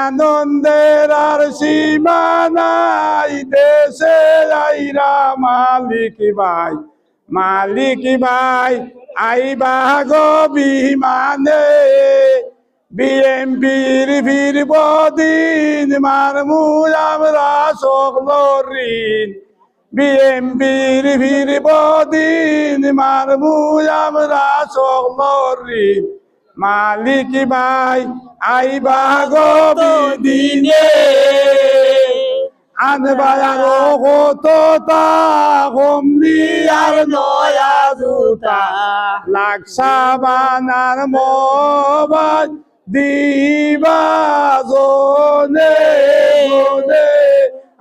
আনন্দের আর সীমা নাই দেশে আইরা মালিক ভাই আইবা গো বিমানে বিএমপির ফিরব দিন মারমু আমরা সকল ঋণ বিএমপির ফিরব দিন মারমু আমরা সকল ঋণ মালিক ভাই আইবা গো দিনে আনবায়ারো হতো তা হমনি আর নয়া জুতা লাগসা বানার মোবাইল দিবা জনে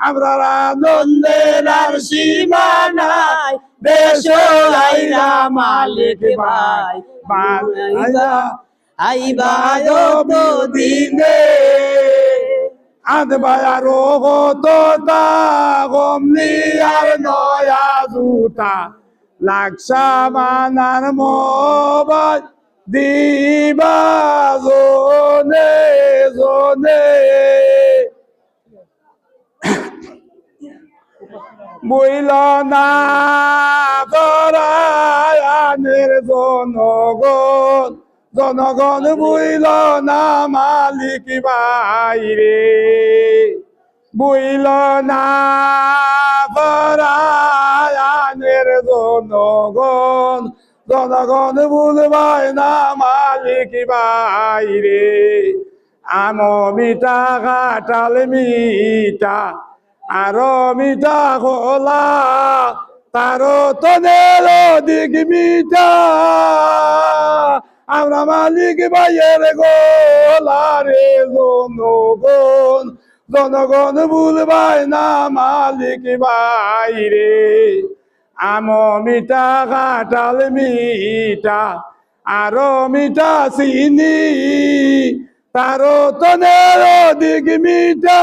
আমরা আনন্দের আর সীমা নাই দেশ আইরা মালিক ভাই আইবা দিনে আনবায়ারো হতো তা হমনি আর নয়া জুতা লাগসা বানার মোবাইল দিবা জনে বইল না করায়ানের জনগণ বইল না মালিক বাইরে বইল না করায়ানের জনগণ বুঝবাই না মালিক বাইরে আম মিঠা কাঁঠাল মিঠা আরো মিঠা খোলা তারও তনের দিক মিঠা আমরা মালিক ভাইয়ের গোলা রে জনগণ বুঝবাই না মালিক বাইরে আম মিঠা কাঁঠাল মিঠা আরো মিঠা চিনি তারও তনের দিক মিঠা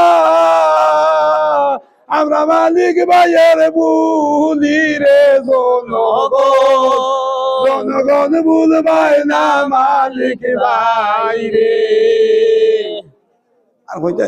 আমরা মালিক ভাইয়ের বুলি রে জনগণ বুঝবাই না মালিক বাইরে আর হইতে